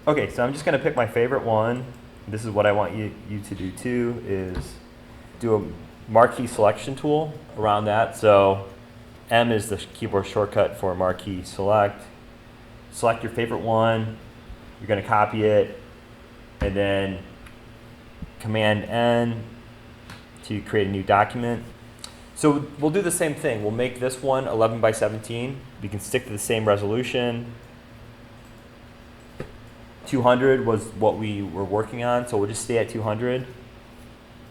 Okay, so I'm just going to pick my favorite one. This is what I want you to do too, is do a marquee selection tool around that. So M is the keyboard shortcut for marquee select. Select your favorite one. You're going to copy it, and then Command N to create a new document. So we'll do the same thing. We'll make this one 11 by 17. We can stick to the same resolution. 200 was what we were working on, so we'll just stay at 200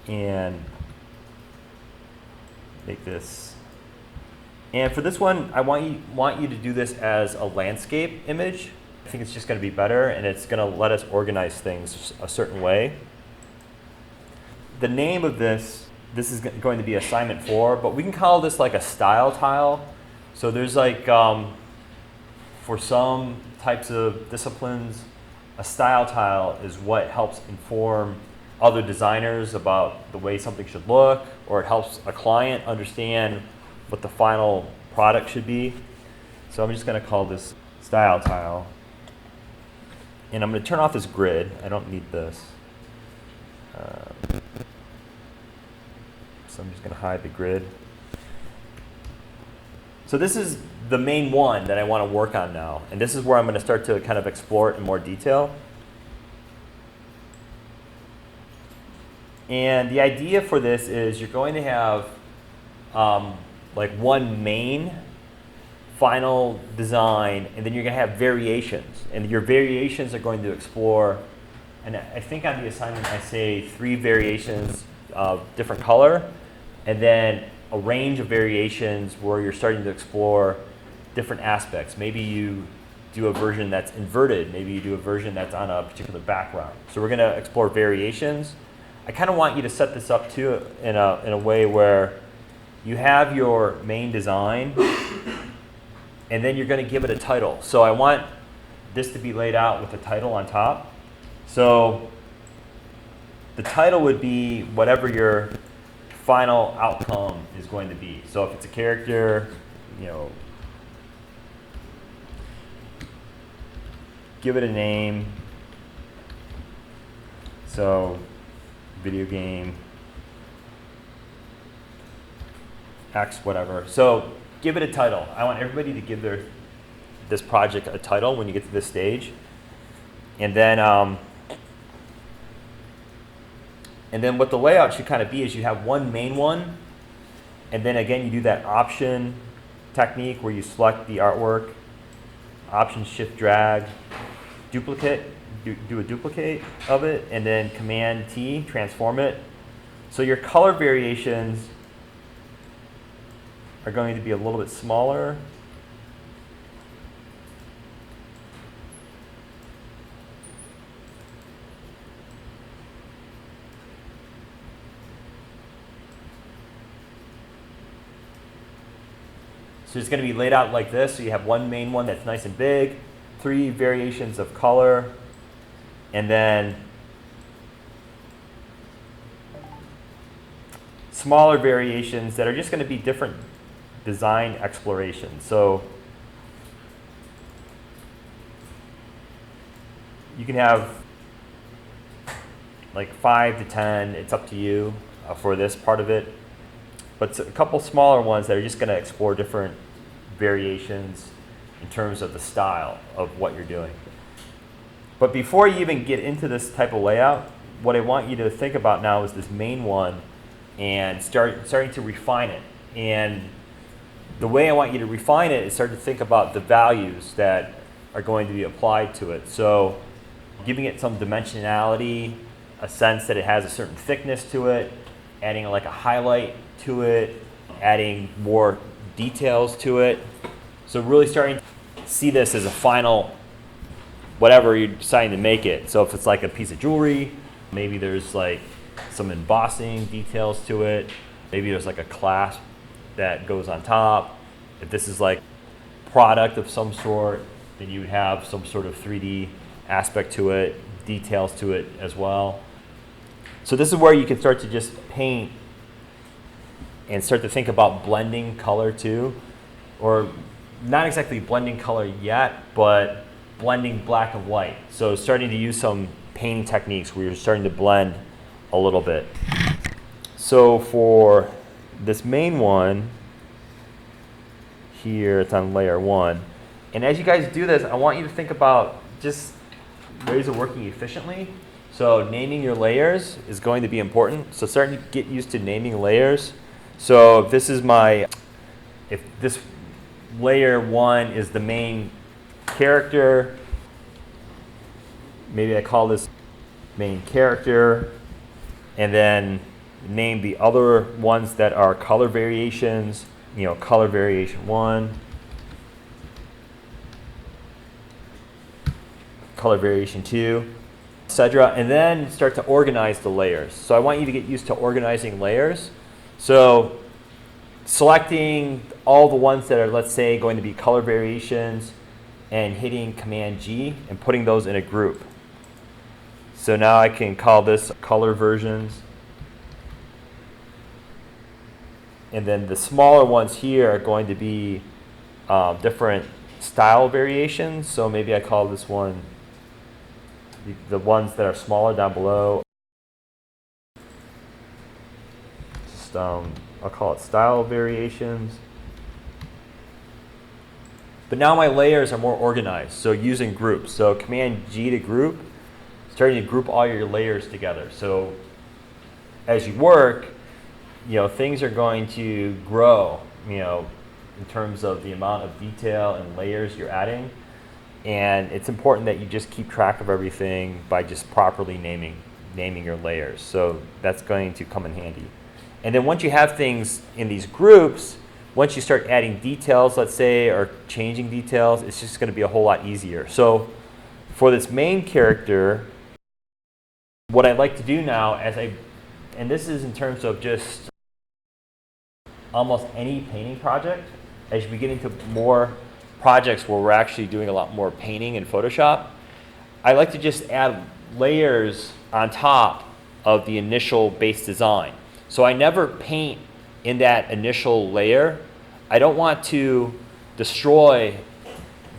and make this. And for this one, I want you to do this as a landscape image. I think it's just going to be better, and it's going to let us organize things a certain way. The name of this is going to be assignment 4, but we can call this like a style tile. So there's like, for some types of disciplines, a style tile is what helps inform other designers about the way something should look, or it helps a client understand what the final product should be. So I'm just going to call this style tile. And I'm going to turn off this grid. I don't need this. So I'm just going to hide the grid. So this is the main one that I want to work on now. And this is where I'm going to start to kind of explore it in more detail. And the idea for this is you're going to have like one main final design, and then you're going to have variations. And your variations are going to explore, and I think on the assignment I say 3 variations of different color, and then a range of variations where you're starting to explore different aspects. Maybe you do a version that's inverted. Maybe you do a version that's on a particular background. So we're going to explore variations. I kind of want you to set this up too in a way where you have your main design, and then you're going to give it a title. So I want this to be laid out with a title on top. So the title would be whatever your final outcome is going to be. So if it's a character, give it a name. So video game X, whatever. So give it a title. I want everybody to give this project a title when you get to this stage. And then what the layout should kind of be is you have one main one, and then again you do that option technique where you select the artwork, option shift drag, duplicate, do a duplicate of it, and then Command T, transform it. So your color variations are going to be a little bit smaller. So it's going to be laid out like this. So you have one main one that's nice and big, 3 variations of color, and then smaller variations that are just going to be different design explorations. So you can have like 5 to 10, it's up to you for this part of it. But a couple smaller ones that are just going to explore different variations in terms of the style of what you're doing. But before you even get into this type of layout, what I want you to think about now is this main one and starting to refine it. And the way I want you to refine it is start to think about the values that are going to be applied to it. So giving it some dimensionality, a sense that it has a certain thickness to it, adding like a highlight to it, adding more details to it. So really starting to see this as a final, whatever you're deciding to make it. So if it's like a piece of jewelry, maybe there's like some embossing details to it. Maybe there's like a clasp that goes on top. If this is like product of some sort, then you would have some sort of 3D aspect to it, details to it as well. So this is where you can start to just paint and start to think about blending color too, or not exactly blending color yet, but blending black and white. So starting to use some painting techniques where you're starting to blend a little bit. So for this main one here, it's on layer 1. And as you guys do this, I want you to think about just ways of working efficiently. So naming your layers is going to be important. So starting to get used to naming layers. So if this layer 1 is the main character, maybe I call this main character, and then name the other ones that are color variations, color variation 1, color variation 2, etc. And then start to organize the layers. So I want you to get used to organizing layers. So selecting all the ones that are, let's say, going to be color variations and hitting Command G and putting those in a group. So now I can call this color versions. And then the smaller ones here are going to be different style variations. So maybe I call this one, the ones that are smaller down below, just, I'll call it style variations. But now my layers are more organized, so using groups. So Command G to group, starting to group all your layers together. So as you work, things are going to grow, in terms of the amount of detail and layers you're adding. And it's important that you just keep track of everything by just properly naming your layers. So that's going to come in handy. And then once you have things in these groups, once you start adding details, let's say, or changing details, it's just going to be a whole lot easier. So for this main character, what I like to do now, and this is in terms of just almost any painting project, as you get into more projects where we're actually doing a lot more painting in Photoshop, I like to just add layers on top of the initial base design. So I never paint in that initial layer. I don't want to destroy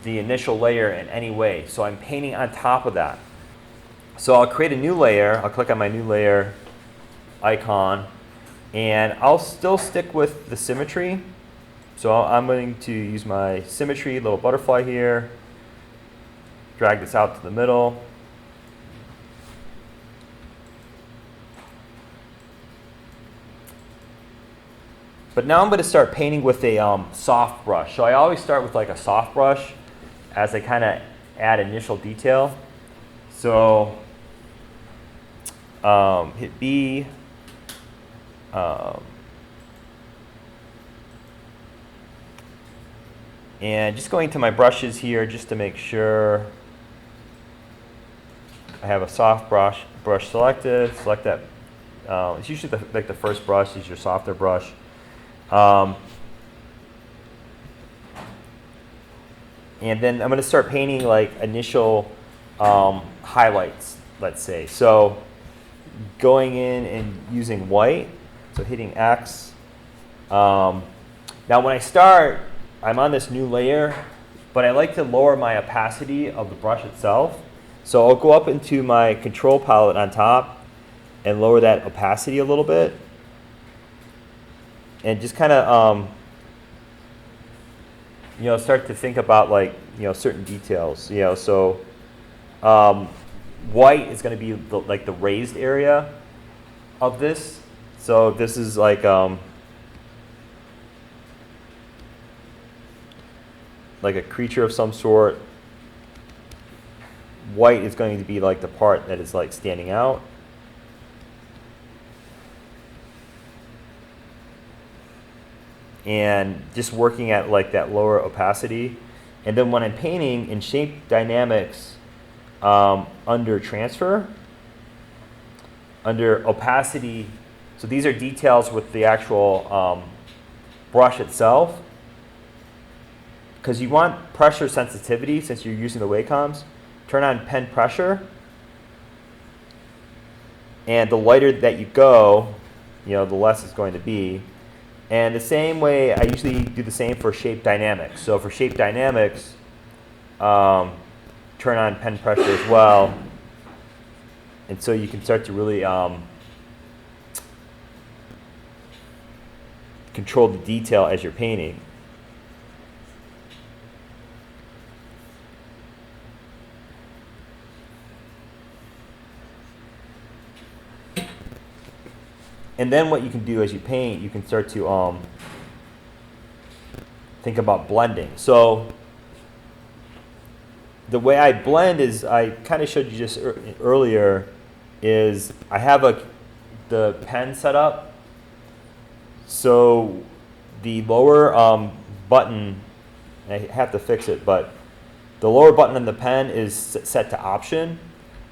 the initial layer in any way. So I'm painting on top of that. So I'll create a new layer. I'll click on my new layer icon, and I'll still stick with the symmetry. So I'm going to use my symmetry little butterfly here, drag this out to the middle. But now I'm going to start painting with a soft brush. So I always start with like a soft brush as I kind of add initial detail. So hit B. And just going to my brushes here just to make sure I have a soft brush selected. Select that. It's usually the first brush is your softer brush. And then I'm going to start painting like initial highlights, let's say. So going in and using white, so hitting X. Now when I start, I'm on this new layer, but I like to lower my opacity of the brush itself. So I'll go up into my control palette on top and lower that opacity a little bit. And just kind of, start to think about like, certain details. So white is going to be like the raised area of this. So this is like a creature of some sort. White is going to be like the part that is like standing out. And just working at like that lower opacity. And then when I'm painting in shape dynamics, under transfer, under opacity, so these are details with the actual brush itself. Because you want pressure sensitivity since you're using the Wacom's. Turn on pen pressure. And the lighter that you go, the less it's going to be. And the same way, I usually do the same for shape dynamics. So for shape dynamics, turn on pen pressure as well. And so you can start to really control the detail as you're painting. And then what you can do as you paint, you can start to think about blending. So the way I blend is, I kind of showed you just earlier, is I have the pen set up. So the lower button, I have to fix it, but the lower button on the pen is set to option.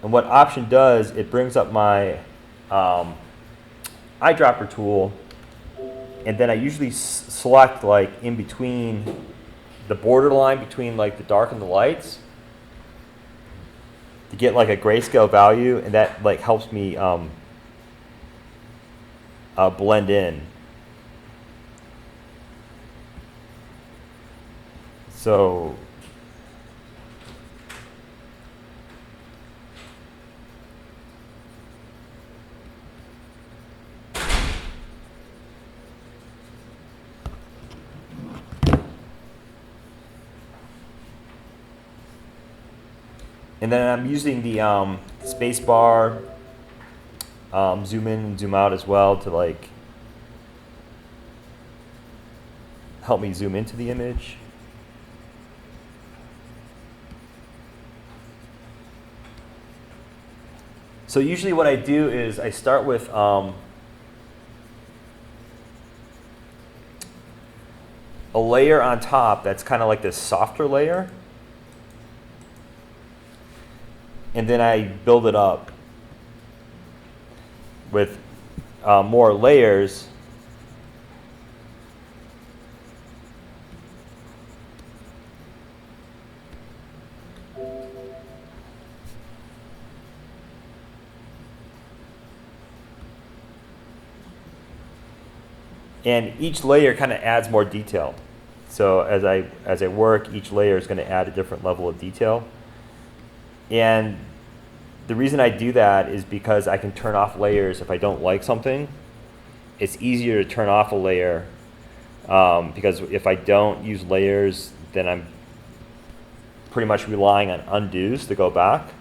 And what option does, it brings up my eyedropper tool, and then I usually select like in between the borderline between like the dark and the lights to get like a grayscale value, and that like helps me blend in. So and then I'm using the space bar, zoom in and zoom out as well to like help me zoom into the image. So usually what I do is I start with a layer on top that's kind of like this softer layer. And then I build it up with more layers. And each layer kind of adds more detail. So as I work, each layer is going to add a different level of detail. And the reason I do that is because I can turn off layers if I don't like something. It's easier to turn off a layer because if I don't use layers, then I'm pretty much relying on undos to go back.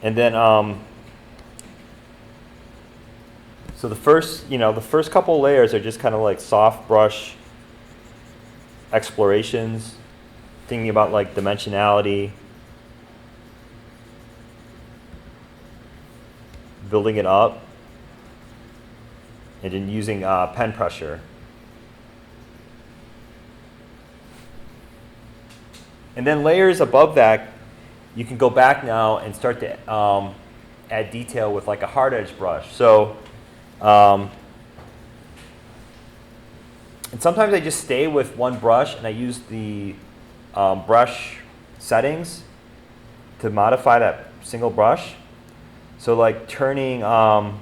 And then, so the first couple layers are just kind of like soft brush explorations, thinking about like dimensionality, building it up, and then using pen pressure. And then layers above that, you can go back now and start to add detail with like a hard edge brush. So, and sometimes I just stay with one brush and I use the brush settings to modify that single brush. So like turning off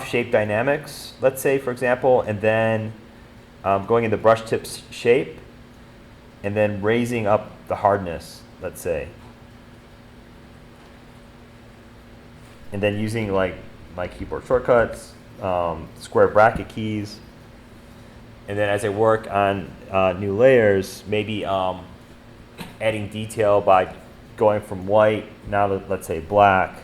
shape dynamics, let's say, for example, and then going into brush tips shape, and then raising up the hardness, let's say. And then using like my keyboard shortcuts, square bracket keys. And then as I work on new layers, maybe adding detail by going from white now to, let's say, black.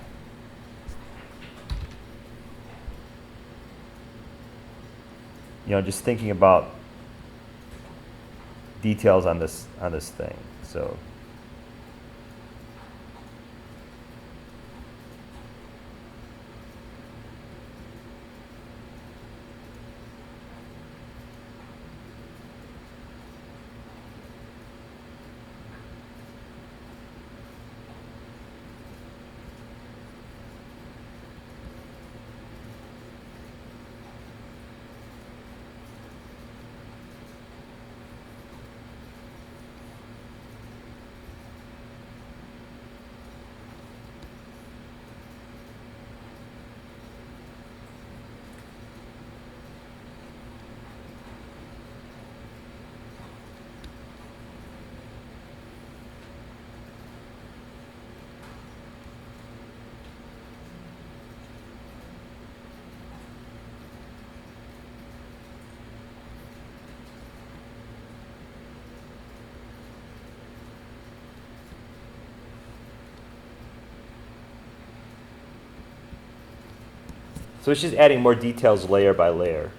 just thinking about details on this thing. So. So it's just adding more details layer by layer.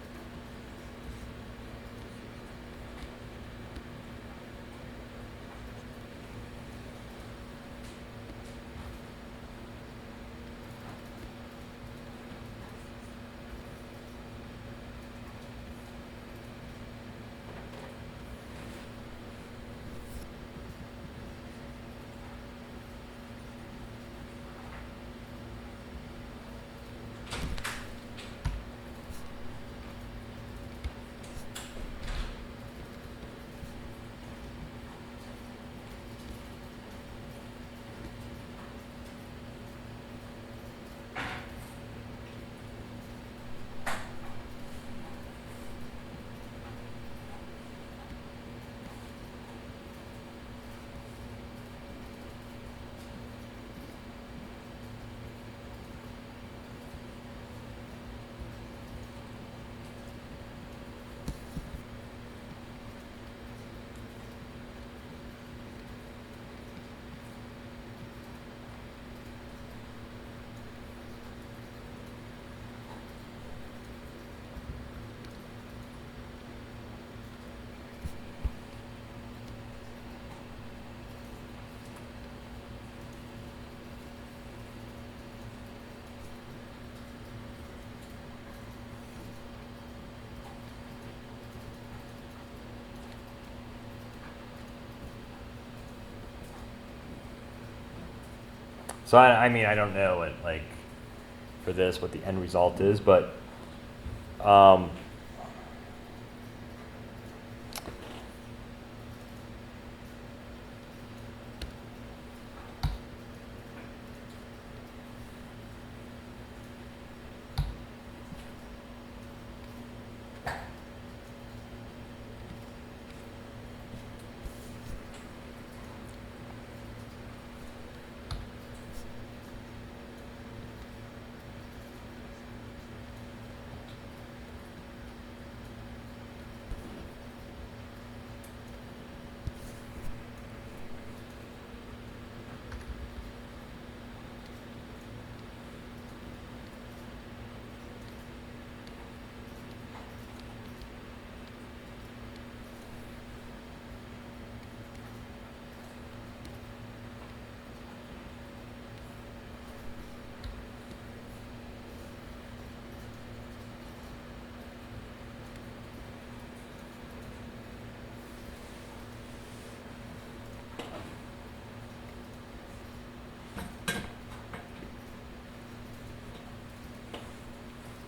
So I mean, I don't know what for this what the end result is, but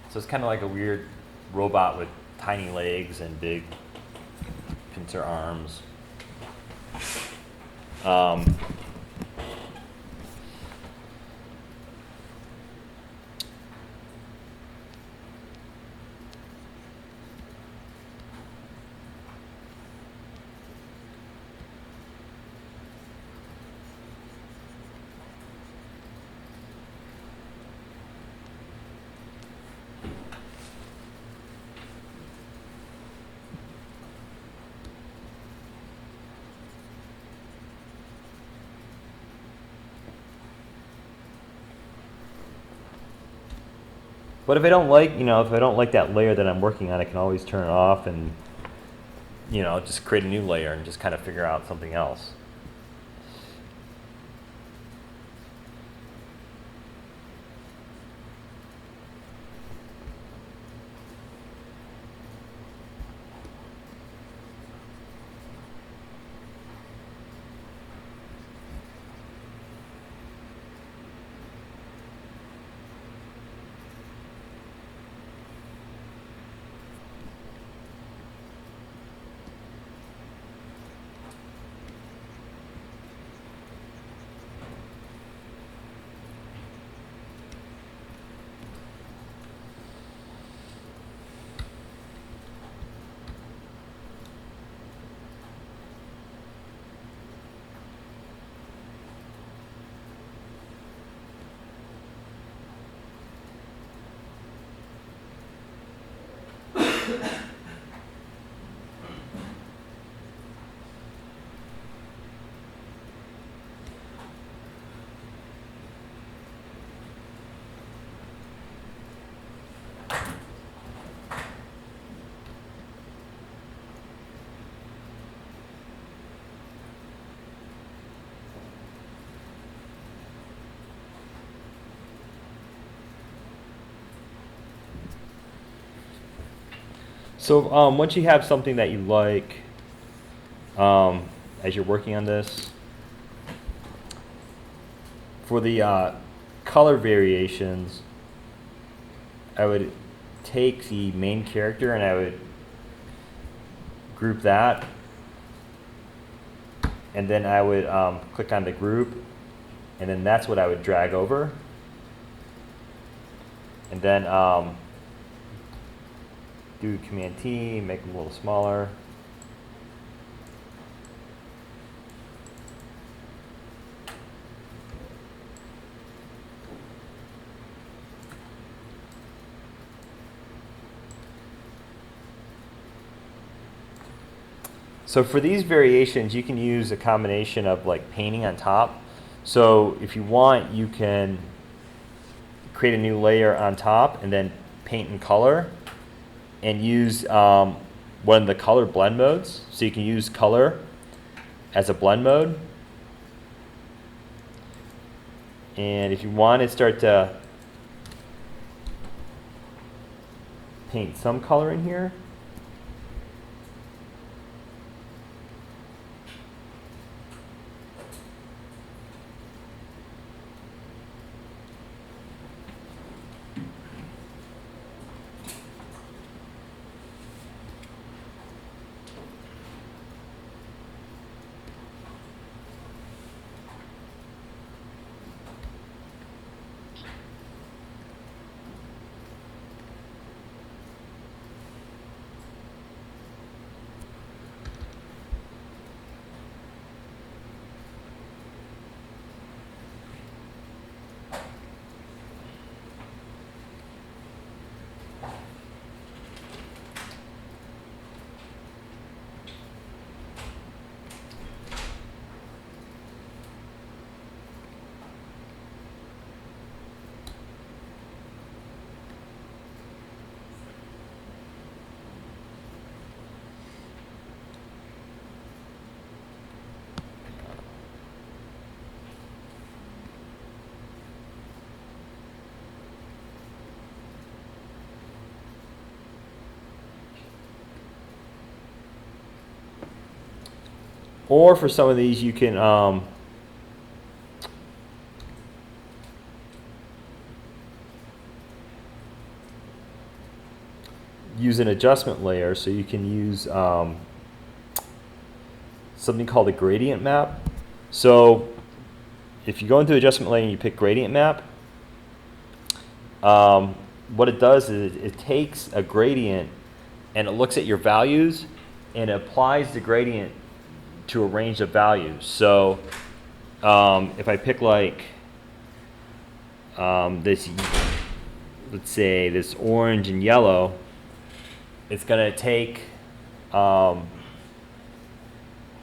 so it's kind of like a weird robot with tiny legs and big pincer arms. But if I don't like, if I don't like that layer that I'm working on, I can always turn it off and, just create a new layer and just kind of figure out something else. So once you have something that you like, as you're working on this, for the color variations, I would take the main character and I would group that, and then I would click on the group, and then that's what I would drag over, and then do Command T, make them a little smaller. So for these variations, you can use a combination of like painting on top. So if you want, you can create a new layer on top and then paint in color, and use one of the color blend modes. So you can use color as a blend mode. And if you want to start to paint some color in here, or for some of these you can use an adjustment layer. So you can use something called a gradient map. So if you go into adjustment layer and you pick gradient map, what it does is it takes a gradient and it looks at your values and it applies the gradient to a range of values. So if I pick like this, let's say this orange and yellow, it's going to take,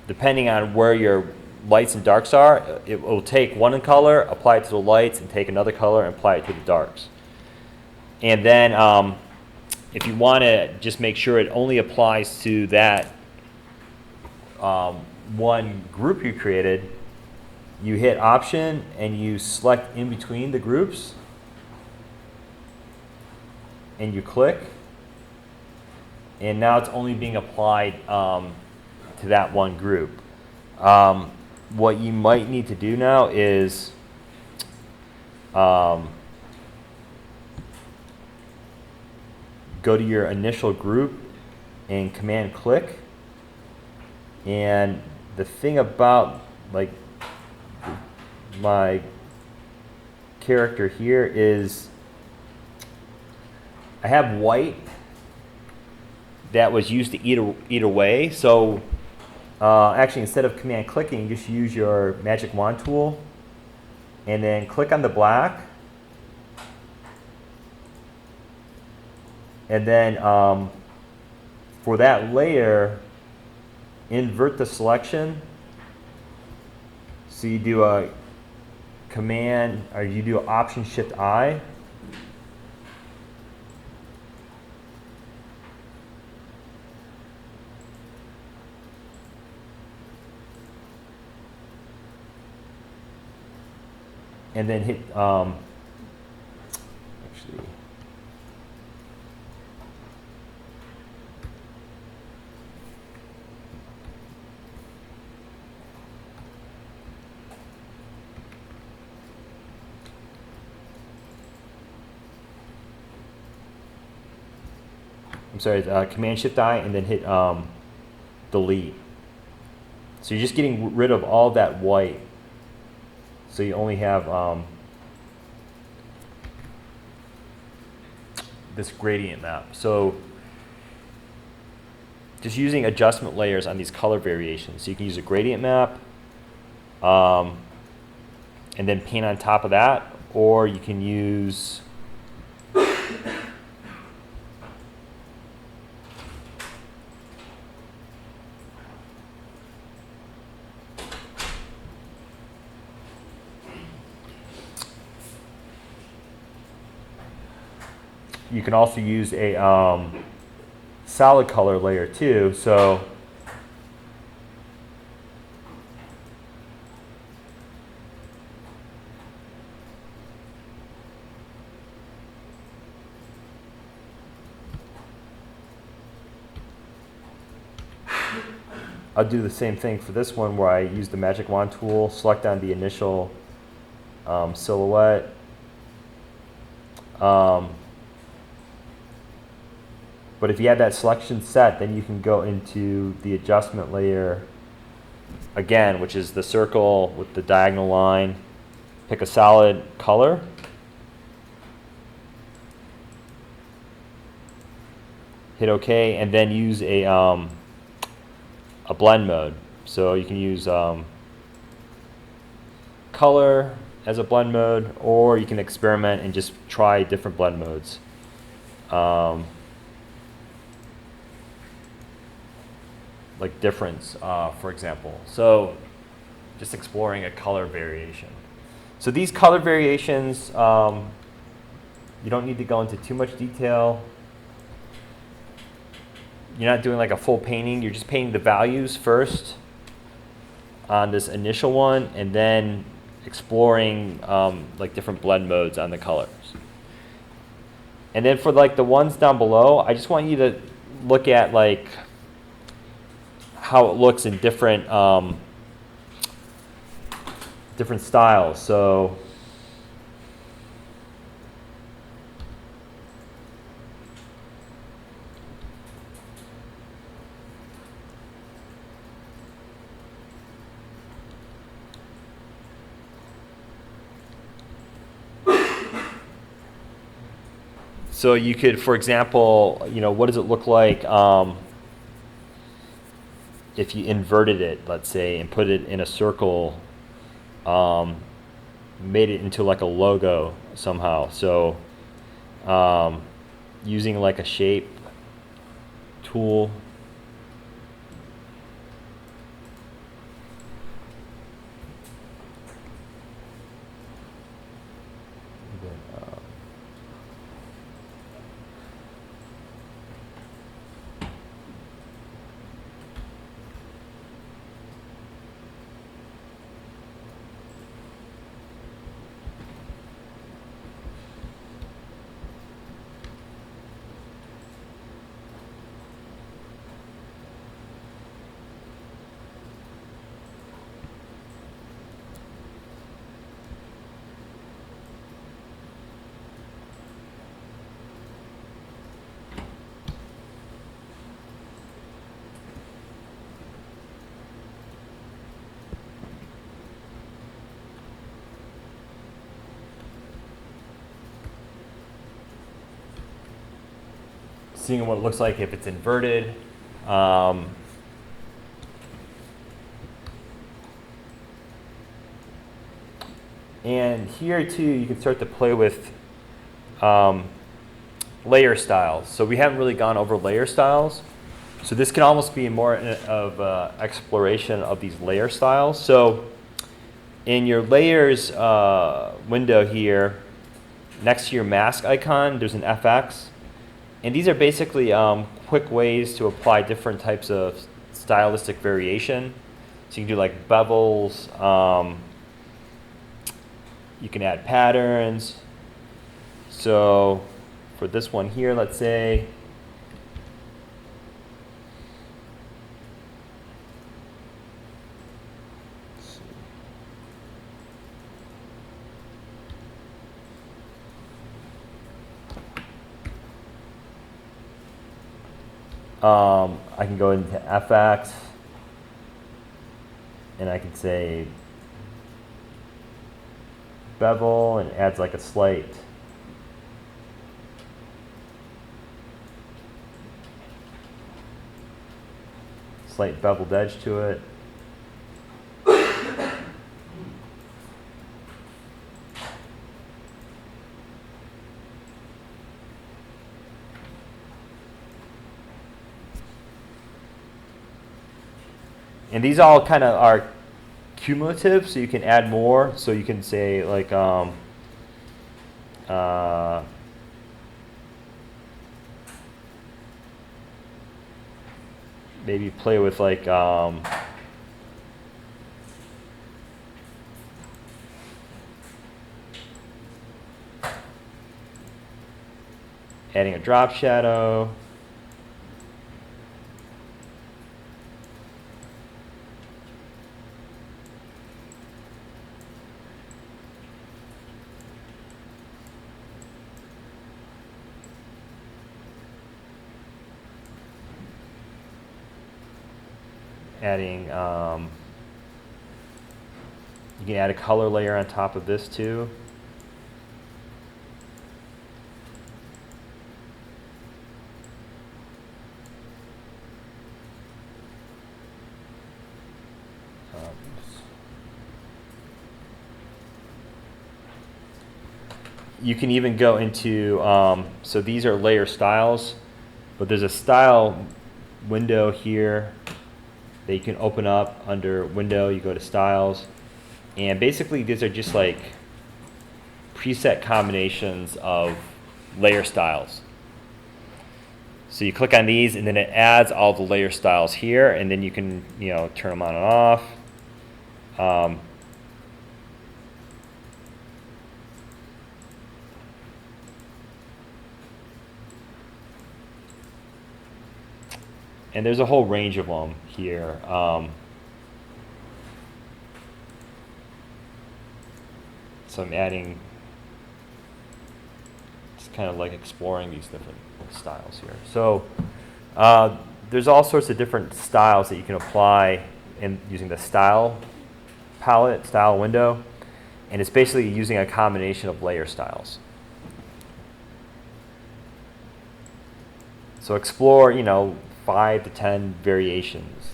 depending on where your lights and darks are, it will take one color, apply it to the lights, and take another color and apply it to the darks. And then if you want to just make sure it only applies to that one group you created, you hit Option and you select in between the groups and you click, and now it's only being applied to that one group. What you might need to do now is go to your initial group and command click. And the thing about like my character here is I have white that was used to eat away. So actually, instead of command clicking, just use your magic wand tool and then click on the black. And then for that layer, invert the selection. So you do a command, or you do Option Shift I. And then hit, actually, I'm sorry, Command Shift I, and then hit delete. So you're just getting rid of all that white. So you only have this gradient map. So just using adjustment layers on these color variations. So you can use a gradient map and then paint on top of that, or you can use you can also use a solid color layer too. So I'll do the same thing for this one, where I use the magic wand tool, select on the initial silhouette. But if you have that selection set, then you can go into the adjustment layer again, which is the circle with the diagonal line. Pick a solid color. Hit OK, and then use a blend mode. So you can use color as a blend mode, or you can experiment and just try different blend modes. Like difference, for example. So just exploring a color variation. So these color variations, you don't need to go into too much detail. You're not doing like a full painting. You're just painting the values first on this initial one, and then exploring like different blend modes on the colors. And then for like the ones down below, I just want you to look at like how it looks in different different styles. So you could, for example, what does it look like if you inverted it, let's say, and put it in a circle, made it into like a logo somehow. So using like a shape tool. seeing what it looks like if it's inverted. And here too, you can start to play with layer styles. So we haven't really gone over layer styles. So this can almost be more of exploration of these layer styles. So in your layers window here, next to your mask icon, there's an FX. And these are basically quick ways to apply different types of stylistic variation. So you can do like bevels, you can add patterns. So for this one here, let's say, I can go into FX and I can say bevel and adds like a slight beveled edge to it. And these all kind of are cumulative, so you can add more. So you can say like maybe play with like adding a drop shadow. Adding, you can add a color layer on top of this too. You can even go into, so these are layer styles, but there's a style window here that you can open up under window. You go to styles, and basically these are just like preset combinations of layer styles. So you click on these and then it adds all the layer styles here, and then you can, you know, turn them on and off. And there's a whole range of them here. So I'm adding, just kind of like exploring these different styles here. So there's all sorts of different styles that you can apply in using the style palette, style window. And it's basically using a combination of layer styles. So explore, you know, 5 to 10 variations.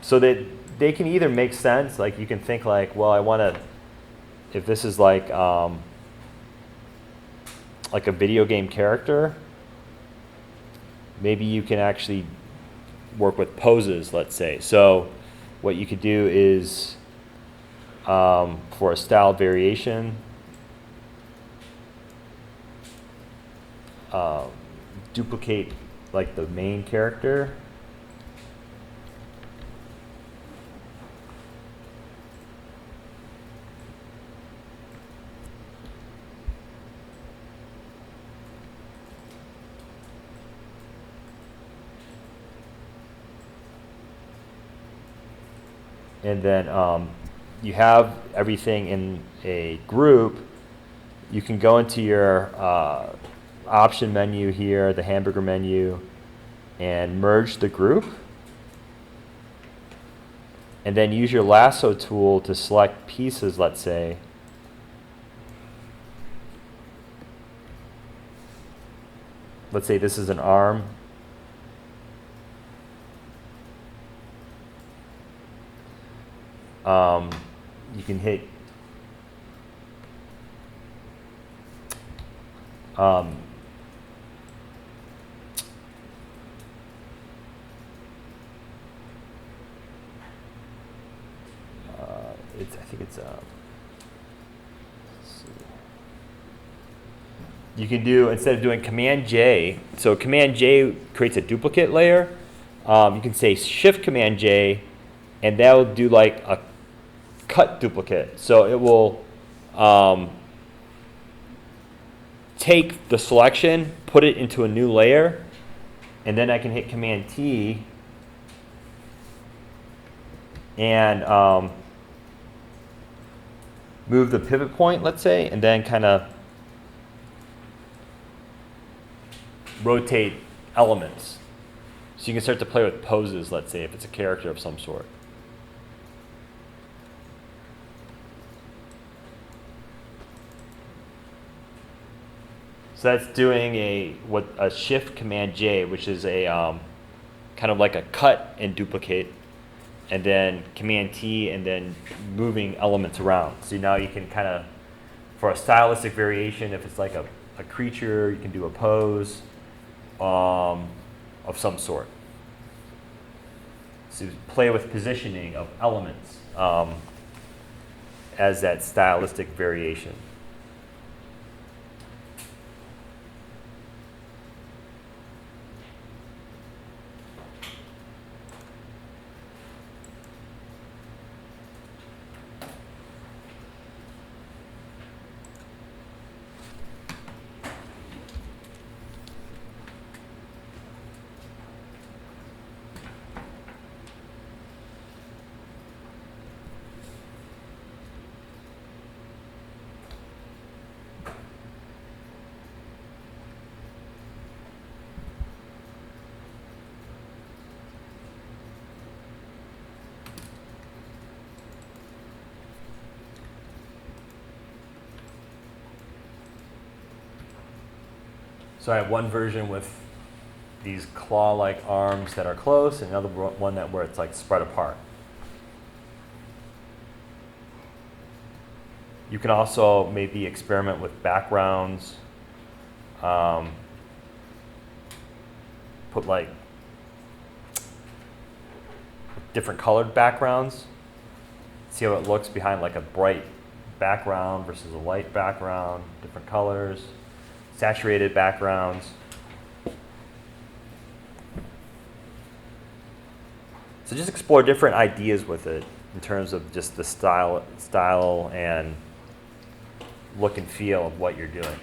So that they can either make sense, like you can think like, well, I want to, if this is like a video game character, maybe you can actually work with poses, let's say. So what you could do is, for a style variation, duplicate like the main character. And then you have everything in a group. You can go into your option menu here, the hamburger menu, and merge the group. and then use your lasso tool to select pieces, let's say. Let's say this is an arm. You can hit I think it's let's see. You can do, instead of doing Command J, so Command J creates a duplicate layer. You can say Shift Command J, and that will do like a cut duplicate. So it will take the selection, put it into a new layer, and then I can hit Command T and move the pivot point, let's say, and then kind of rotate elements. So you can start to play with poses, let's say, if it's a character of some sort. So that's doing a Shift Command J, which is a kind of like a cut and duplicate, and then Command T, and then moving elements around. So now you can kind of, for a stylistic variation, if it's like a creature, you can do a pose of some sort. So play with positioning of elements as that stylistic variation. So I have one version with these claw-like arms that are close, and another one where it's like spread apart. You can also maybe experiment with backgrounds. Put like different colored backgrounds. See how it looks behind like a bright background versus a light background, different colors. Saturated backgrounds. So just explore different ideas with it in terms of just the style and look and feel of what you're doing.